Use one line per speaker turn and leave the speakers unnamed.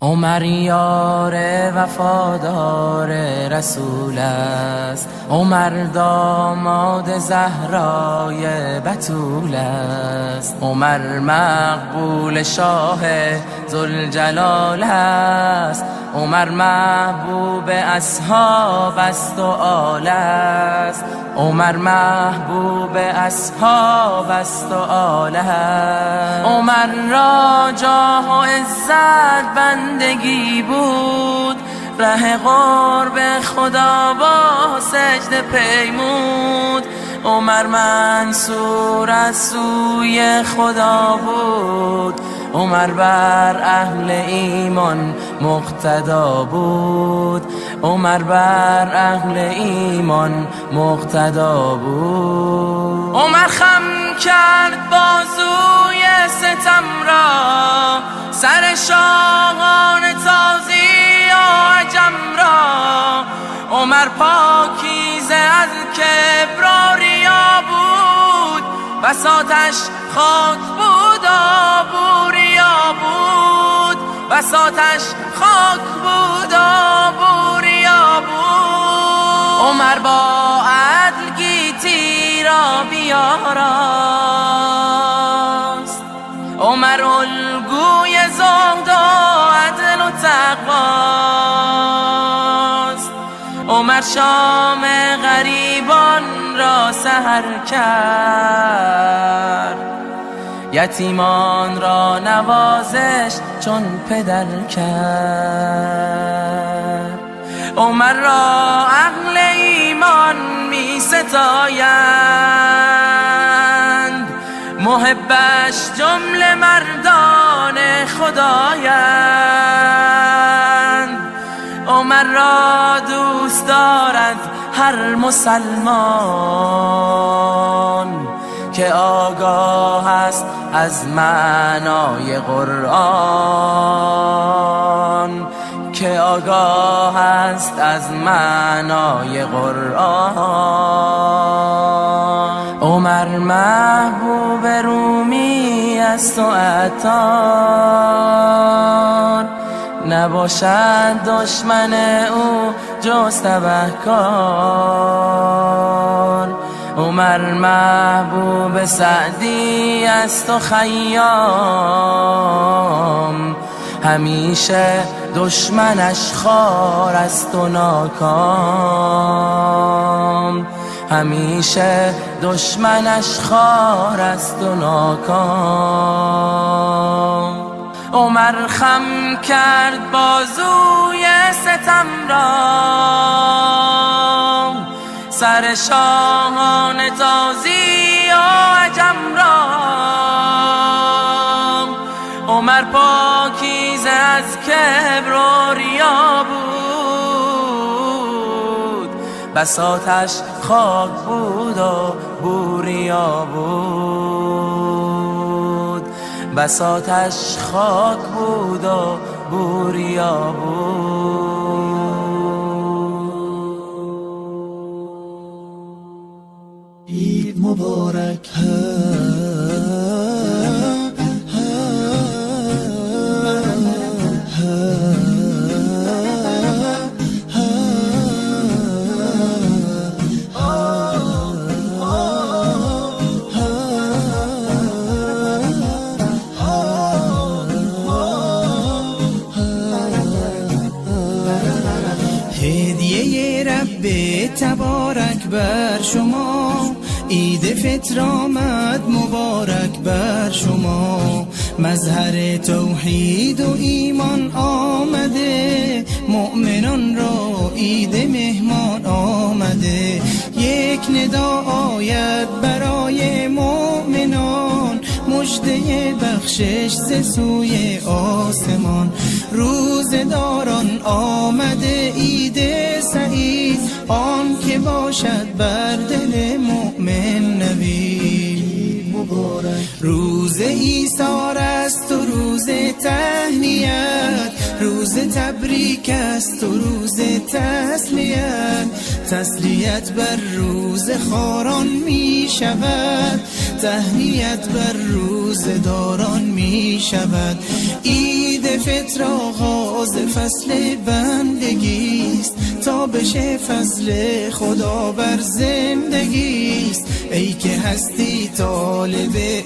عمر یار وفادار رسول است، عمر داماد زهرای بتول است، عمر مقبول شاه ذوالجلال است، عمر محبوب اصحاب است و آل است، عمر محبوب اصحاب است و آل است. عمر را جاه و عزت بندگی بود، ره قرب خدا با سجده پیمود. عمر منصور از سوی خدا بود، عمر بر اهل ایمان مقتدا بود، عمر بر اهل ایمان مقتدا بود. عمر خم کرد بازوی ستم را، سر شاهان تازی و عجم را. عمر پاکیزه از کبر و ریا بود، بساطش خاک بود و بوریا بود، بساطش خاک بود و بوریا بود. عمر با عدل گیتی را بیاراست، عمر الگوی زهد و عدل و تقواست. عمر شام غریبان را سحر کرد، یتیمان را نوازش چون پدر کرد. عمر را اهل ایمان می ستایند، محبش جمله مردان خدایند. عمر را دوست دارد هر مسلمان که آگاه است از معنای قرآن، که آگاه است از معنای قرآن. عمر محبوب رومی است و عطار، نباشد دشمن او جز تبهکار. عمر محبوب سعدی است و خیام، همیشه دشمنش خوار است و ناکام، همیشه دشمنش خوار است و ناکام. عمر خم کرد بازوی ستم را، سر شاهان تازی و عجم را. عمر پاکیزه از کبر و ریا بود، بساطش خاک بود و بوریا بود، بساطش خاک بود و بوریا بود.
عید مبارک هدیه رب تبارک بر شما، عید فطر آمد مبارک بر شما. مظهر توحید و ایمان آمده، مؤمنان را عید مهمان آمده. یک ندا آید برای مؤمنان، مژده بخشش ز سوی آسمان. روزداران آمده عید سعید، آن که باشد بر دل مؤمن نوید مبارک. روز ایثار است و روز تهنیت، روز تبریک است و روز تسلیت. تسلیت بر روز خاران می شود، تهنیت بر روز داران می شود. عید فطر آغاز فصل بندگیست، تا بشه فضل خدا بر زندگیست. ای که هستی طالب